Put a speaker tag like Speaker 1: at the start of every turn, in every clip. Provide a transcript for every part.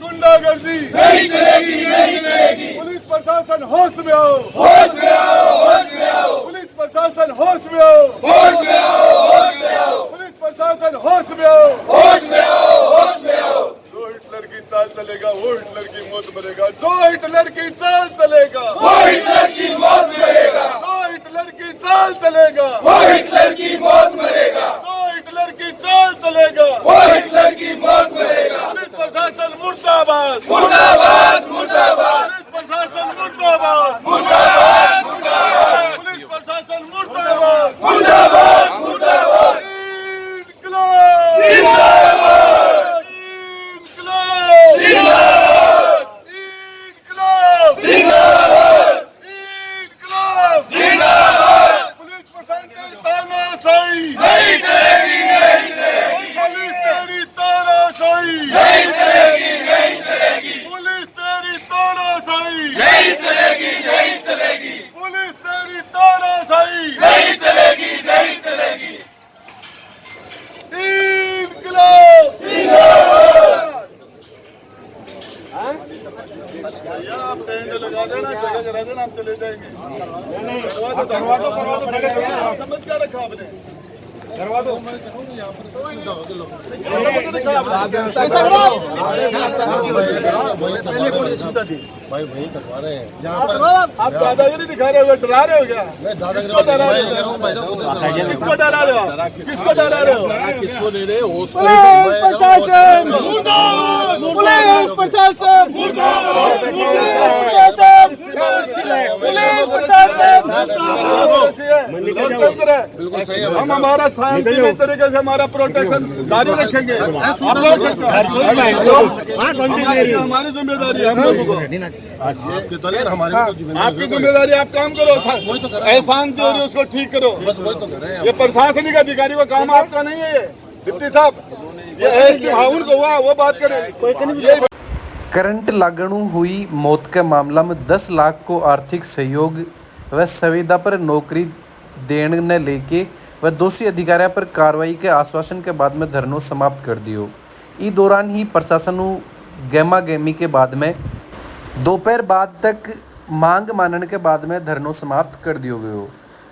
Speaker 1: गुंडागर्दी
Speaker 2: नहीं चलेगी, नहीं चलेगी।
Speaker 1: पुलिस प्रशासन होश में आओ,
Speaker 2: होश में आओ, होश में आओ,
Speaker 1: पुलिस प्रशासन होश में आओ,
Speaker 2: होश में आओ, होश में आओ,
Speaker 1: पुलिस प्रशासन होश में आओ,
Speaker 2: होश में आओ, होश में आओ।
Speaker 1: जो हिटलर की चाल चलेगा वो हिटलर की मौत मरेगा, जो हिटलर की चाल चलेगा
Speaker 2: वो हिटलर की मौत मरेगा,
Speaker 1: जो हिटलर की चाल चलेगा
Speaker 2: वो हिटलर की मौत मरेगा,
Speaker 1: जो हिटलर की चाल चलेगा
Speaker 2: वो हिटलर की मौत मरेगा।
Speaker 1: पुलिस प्रशासन मुर्दाबाद,
Speaker 2: मुर्दाबाद, मुर्दाबाद,
Speaker 1: पुलिस प्रशासन मुर्दाबाद,
Speaker 2: मुर्दाबाद, मुर्दाबाद,
Speaker 1: पुलिस प्रशासन मुर्दाबाद,
Speaker 2: मुर्दाबाद, मुर्दाबाद।
Speaker 1: इंकलाब
Speaker 2: जिंदाबाद,
Speaker 1: इंकलाब
Speaker 2: जिंदाबाद,
Speaker 1: इंकलाब
Speaker 2: जिंदाबाद,
Speaker 1: इंकलाब
Speaker 2: जिंदाबाद।
Speaker 1: पुलिस प्रशासन तानाशाही
Speaker 2: नहीं चलेगी, नहीं चलेगी,
Speaker 1: पुलिस तेरी तानाशाही
Speaker 2: नहीं चलेगी, नहीं चलेगी,
Speaker 1: पुलिस तेरी तानाशाही
Speaker 2: नहीं चलेगी, नहीं चलेगी,
Speaker 1: पुलिस तेरी तानाशाही
Speaker 2: नहीं चलेगी, नहीं चलेगी।
Speaker 1: इंकलाब भैया आप टेंट लगा देना, जगह करा देना, हम चले जाएंगे। करवा दो, समझ क्या रखा आपने? करवा दो, दिखा
Speaker 3: भाई वही करवा रहे हैं यहाँ पर।
Speaker 1: आप दादागिरी दिखा रहे हो, डरा रहे हो क्या?
Speaker 3: मैं दादागिरी
Speaker 1: किसको डरा
Speaker 3: मैं
Speaker 1: रहे
Speaker 3: कह रहा हूँ भाई साहब, खुद करवा रहे हैं।
Speaker 1: किसको डरा रहे हो आप? किसको डरा रहे हो?
Speaker 3: किसको दे रहे हो?
Speaker 1: पुलिस प्रशासन
Speaker 2: मुर्दाबाद,
Speaker 1: पुलिस प्रशासन
Speaker 3: बिल्कुल सही है भाई
Speaker 1: हम हमारा शांतिमय तरीके से हमारा प्रोटेक्शन जारी रखेंगे। आप लोग हमारी जिम्मेदारी है, हम लोगों को
Speaker 3: आपके तो नहीं, हमारे भी तो जिम्मेदारी
Speaker 1: आपकी जिम्मेदारी, आप काम करो,
Speaker 3: वही तो कर रहे हैं।
Speaker 1: एहसान जो है उसको ठीक करो।
Speaker 3: बस वही तो कर रहे हैं।
Speaker 1: ये प्रशासनिक अधिकारी का काम आपका नहीं है, ये डिप्टी साहब, ये उनको हुआ वो बात करें। ये
Speaker 4: करंट लागणु हुई मौत के मामला में 10 लाख को आर्थिक सहयोग व संविदा पर नौकरी देने ने लेके व दोषी अधिकारियों पर कार्रवाई के आश्वासन के बाद में धरनों समाप्त कर दियो। इस दौरान ही प्रशासन गहमा गहमी के बाद में दोपहर बाद तक मांग मानने के बाद में धरनों समाप्त कर दियो गयो।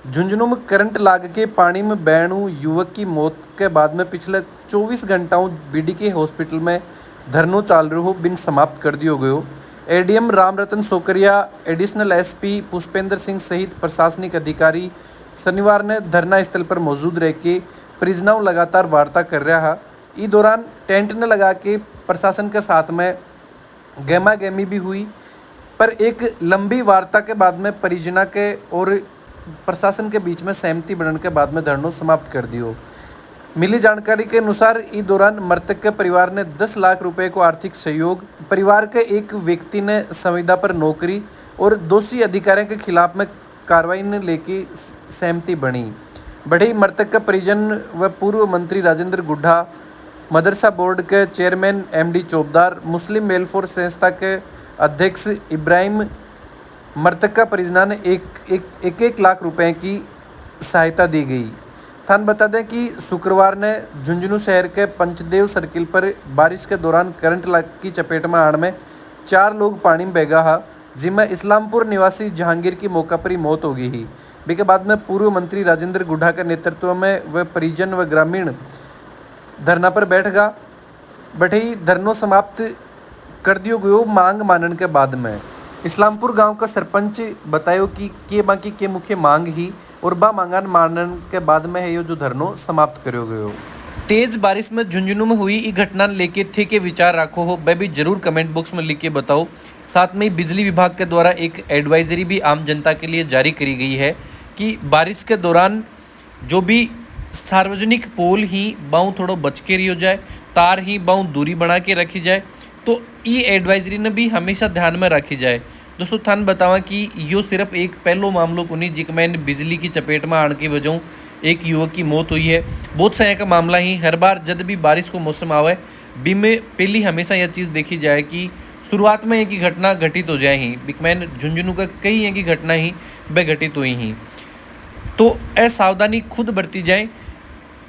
Speaker 4: झुंझुनू में करंट लाग के पानी में बहणु युवक की मौत के बाद में पिछले 24 घंटाओं बीडीके हॉस्पिटल में धरनों चाल रहो बिन समाप्त कर दियो गयो। ADM Ramratan Sokaria, additional SP Pushpendra Singh सहित प्रशासनिक अधिकारी शनिवार ने धरना स्थल पर मौजूद रह के परिजनों लगातार वार्ता कर रहा है। इस दौरान टेंट ने लगा के प्रशासन के साथ में गहमा गहमी भी हुई, पर एक लंबी वार्ता के बाद में परिजना के और प्रशासन के बीच में सहमति बनने के बाद में धरनों समाप्त कर दियो। मिली जानकारी के अनुसार इस दौरान मृतक के परिवार ने 10 लाख रुपए को आर्थिक सहयोग, परिवार के एक व्यक्ति ने संविदा पर नौकरी और दोषी अधिकारियों के खिलाफ में कार्रवाई ने लेके सहमति बनी। बढ़ी मृतक के परिजन व पूर्व मंत्री राजेंद्र गुड्ढा, मदरसा बोर्ड के चेयरमैन एमडी चौबदार, मुस्लिम वेलफेयर संस्था के अध्यक्ष इब्राहिम, मृतक का परिजन ने एक लाख रुपए की सहायता दी गई। थान बता दें कि शुक्रवार ने झुंझुनू शहर के पंचदेव सर्किल पर बारिश के दौरान करंट की चपेट में आने में 4 लोग पानी में बह हा, जिनमें इस्लामपुर निवासी जहांगीर की मौका पर ही मौत हो गई ही। इसके बाद में पूर्व मंत्री राजेंद्र गुड्ढा के नेतृत्व में वह परिजन व ग्रामीण धरना पर बैठ गा बैठे ही धरनों समाप्त कर दियो गयो। मांग मानने के बाद में इस्लामपुर गांव का सरपंच बतायो कि बाकी के मुख्य मांग ही और बा मांगन मानने के बाद में है ये जो धरनों समाप्त करो गयो। तेज बारिश में झुंझुनू में हुई इस घटना लेके थे के विचार रखो हो, वह भी जरूर कमेंट बॉक्स में लिख के बताओ। साथ में बिजली विभाग के द्वारा एक एडवाइजरी भी आम जनता के लिए जारी करी गई है कि बारिश के दौरान जो भी सार्वजनिक पोल ही बाऊ थोड़ा बच के रही हो जाए, तार ही बाऊ दूरी बना के रखी जाए, तो ये एडवाइजरी ने भी हमेशा ध्यान में रखी जाए। दोस्तों थान बतावा कि यो सिर्फ एक पहलो मामलो को नहीं जिसमें बिजली की चपेट में आने की वजह एक युवक की मौत हुई है। बहुत सारे का मामला ही हर बार जब भी बारिश को मौसम आवे बी में पहली हमेशा यह चीज़ देखी जाए कि शुरुआत में एक ही घटना घटित हो जाए ही, बिकमैन झुंझुनू का कई एक ही घटना ही वह घटित हुई ही, तो असावधानी खुद बरती जाए।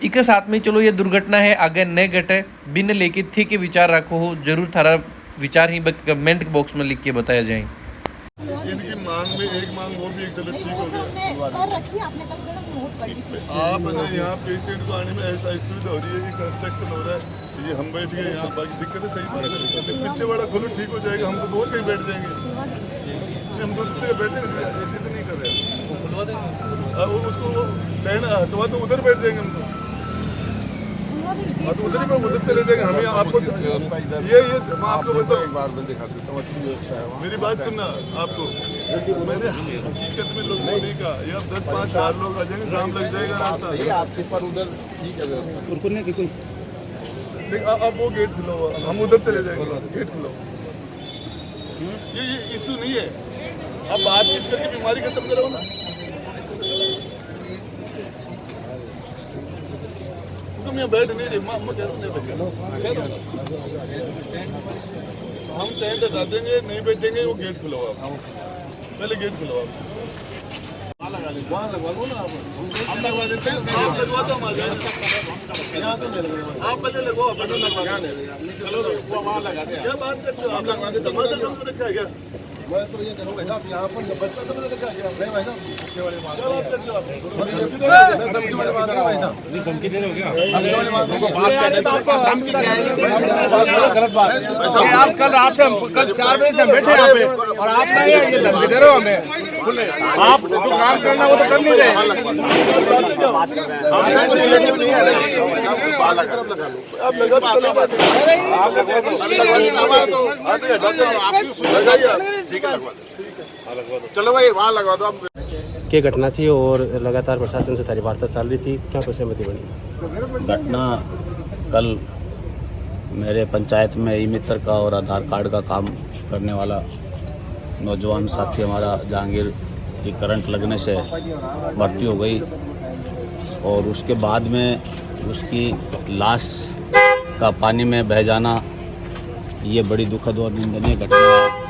Speaker 4: इसके साथ में चलो ये दुर्घटना है आगे न घटे बिन लेके थे के विचार रखो हो, जरूर थारा विचार ही कमेंट बॉक्स में लिख के बताया जाए।
Speaker 1: इनकी मांग में एक मांग वो भी एक चलो ठीक हो गया।
Speaker 5: गया।
Speaker 1: आपने यहाँ पेशेंट को आने में ऐसा सुविधा हो रही है कि कंस्ट्रक्शन हो रहा है, ये हम बैठ गए यहाँ, बाकी दिक्कतें सही बात है। पीछे वाला खोलो ठीक हो जाएगा, हम तो दूर कहीं बैठ जाएंगे, हम दूसरी जगह बैठे जिद नहीं कर रहे। अब उसको लेना हटवा तो उधर बैठ जाएंगे हम तो, तो उधर ही पर उधर चले जाएंगे। हमें आपको ये मैं आपको बताऊँ,
Speaker 3: एक बार मैं दिखा देता हूँ, अच्छी व्यवस्था है वहाँ।
Speaker 1: मेरी बात सुनना आपको, मैंने हकीकत में लोगों ने कहा ये अब 10-5 हज़ार लोग आ जाएंगे, जाम लग जाएगा रास्ता।
Speaker 3: आपके पर उधर ठीक है व्यवस्था।
Speaker 1: देख अब वो गेट खुला हुआ, हम उधर चले जाएंगे, गेट खुला हुआ। ये इशू नहीं है, अब बातचीत करके बीमारी खत्म करो ना। तुम यहाँ बैठ नहीं रहे, मैं कह रहा हूँ नहीं बैठे, हम चाहे तो जा देंगे, नहीं बैठेंगे, वो गेट खुला हुआ, पहले गेट खुला हुआ।
Speaker 3: वहाँ लगवा दो ना आप।
Speaker 1: हम लगवा देते हैं, आप लगवा दो, हम आ जाएंगे।
Speaker 3: यहाँ तो नहीं लगवा,
Speaker 1: आप पहले लगवाओ, पहले लगवा
Speaker 3: यहाँ
Speaker 1: दो।
Speaker 3: नहीं, चलो वो वहाँ लगा दे।
Speaker 1: क्या बात करते हो आप?
Speaker 3: लगवा देते हैं।
Speaker 1: तमाशा कम तो रखा है क्या?
Speaker 3: मैं तो ये करूँगा भाई साहब, यहाँ पर बच्चा तो नहीं रखा गया। नहीं भाई साहब, पीछे वाले बात
Speaker 1: क्या बात करते हो आप?
Speaker 3: मैं धमकी वाले बात नहीं भाई साहब। धमकी दे रहे हो क्या? धमकी वाले बात को बात करने तो आपको धमकी क्या है? गलत बात है।
Speaker 6: आप कल रात से कल 4 बजे से हम बैठे यहाँ पे और आप ये धमकी दे रहे हो हमें। आप जो काम करना वो तो कर नहीं रहे।
Speaker 1: आप लगा तो चलो बात।
Speaker 3: चलो भाई वहाँ लगवा दो आप।
Speaker 7: क्या घटना थी और लगातार प्रशासन से तारी वार्ता चल रही थी, क्या सहमति बनी?
Speaker 8: घटना कल मेरे पंचायत में ई मित्र का और आधार कार्ड का काम करने वाला नौजवान साथी हमारा जहांगीर की करंट लगने से मृत्यु हो गई और उसके बाद में उसकी लाश का पानी में बह जाना, ये बड़ी दुखद और निंदनीय घटना है।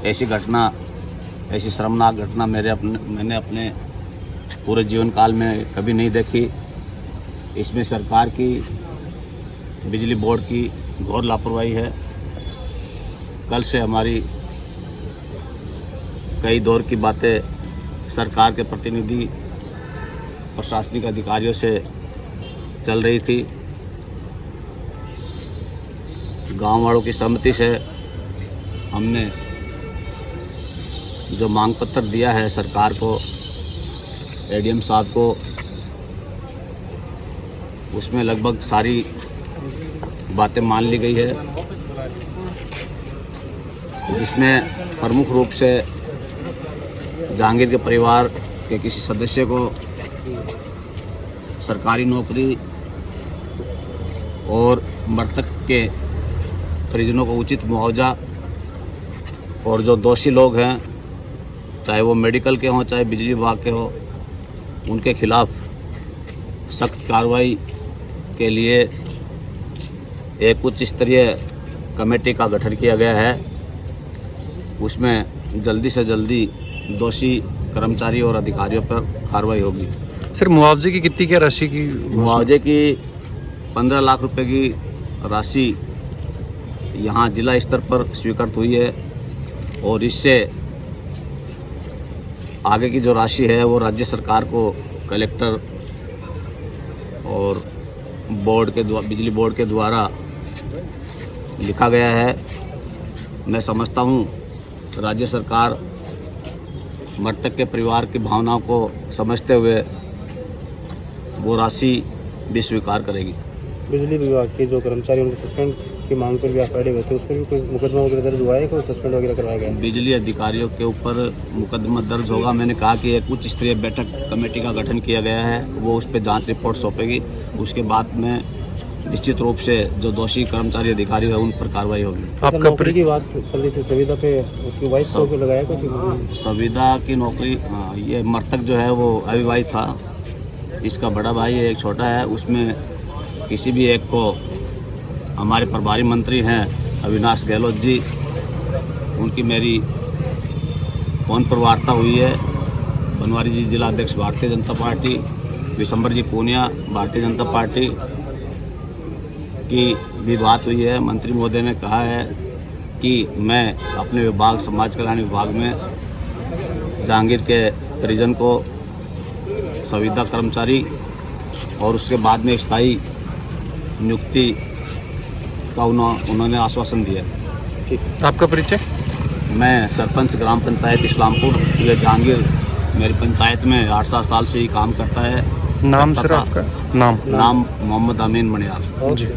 Speaker 8: ऐसी घटना, ऐसी शर्मनाक घटना मैंने अपने पूरे जीवन काल में कभी नहीं देखी। इसमें सरकार की, बिजली बोर्ड की घोर लापरवाही है। कल से हमारी कई दौर की बातें सरकार के प्रतिनिधि, प्रशासनिक अधिकारियों से चल रही थी। गांव वालों की सहमति से हमने जो मांग पत्र दिया है सरकार को, एडीएम साहब को, उसमें लगभग सारी बातें मान ली गई है, जिसमें प्रमुख रूप से जहांगीर के परिवार के किसी सदस्य को सरकारी नौकरी और मृतक के परिजनों को उचित मुआवजा और जो दोषी लोग हैं, चाहे वो मेडिकल के हों चाहे बिजली विभाग के हों, उनके खिलाफ सख्त कार्रवाई के लिए एक उच्च स्तरीय कमेटी का गठन किया गया है। उसमें जल्दी से जल्दी दोषी कर्मचारी और अधिकारियों पर कार्रवाई होगी।
Speaker 4: सर मुआवजे की कितनी क्या राशि की?
Speaker 8: मुआवजे की 15 लाख रुपए की राशि यहाँ जिला स्तर पर स्वीकृत हुई है और इससे आगे की जो राशि है वो राज्य सरकार को कलेक्टर और बोर्ड के द्वारा, बिजली बोर्ड के द्वारा लिखा गया है। मैं समझता हूँ राज्य सरकार मृतक के परिवार की भावनाओं को समझते हुए वो राशि भी स्वीकार करेगी।
Speaker 7: बिजली विभाग के जो कर्मचारी उनके सस्पेंड की मांग पर भी आप अड़े हुए थे, उस पर भी कोई मुकदमा वगैरह दर्ज हुआ है, कोई सस्पेंड वगैरह करवाया गया है?
Speaker 8: बिजली अधिकारियों के ऊपर मुकदमा दर्ज होगा। मैंने कहा कि एक उच्च स्तरीय बैठक कमेटी का गठन किया गया है, वो उस पर जांच रिपोर्ट सौंपेगी। उसके बाद में निश्चित रूप से जो दोषी कर्मचारी अधिकारी है उन पर कार्रवाई होगी।
Speaker 7: आपका नौकरी की बात चल रही थी, संविदा पे उसकी वाइफ को लगाया कुछ?
Speaker 8: संविदा की नौकरी, ये मृतक जो है वो अविवाहित था, इसका बड़ा भाई है, एक छोटा है। उसमें किसी भी एक को हमारे प्रभारी मंत्री हैं अविनाश गहलोत जी, उनकी मेरी फ़ोन पर वार्ता हुई है। बनवारी जी जिला अध्यक्ष भारतीय जनता पार्टी, विशंबर जी पूनिया भारतीय जनता पार्टी की भी बात हुई है। मंत्री महोदय ने कहा है कि मैं अपने विभाग समाज कल्याण विभाग में जहांगीर के परिजन को संविदा कर्मचारी और उसके बाद में स्थायी नियुक्ति का उन्होंने आश्वासन दिया।
Speaker 5: आपका परिचय?
Speaker 8: मैं सरपंच ग्राम पंचायत इस्लामपुर। ये जहांगीर मेरी पंचायत में 8-7 साल से ही काम करता है।
Speaker 5: नाम सर आपका? नाम
Speaker 8: मोहम्मद अमीन मणियार जी।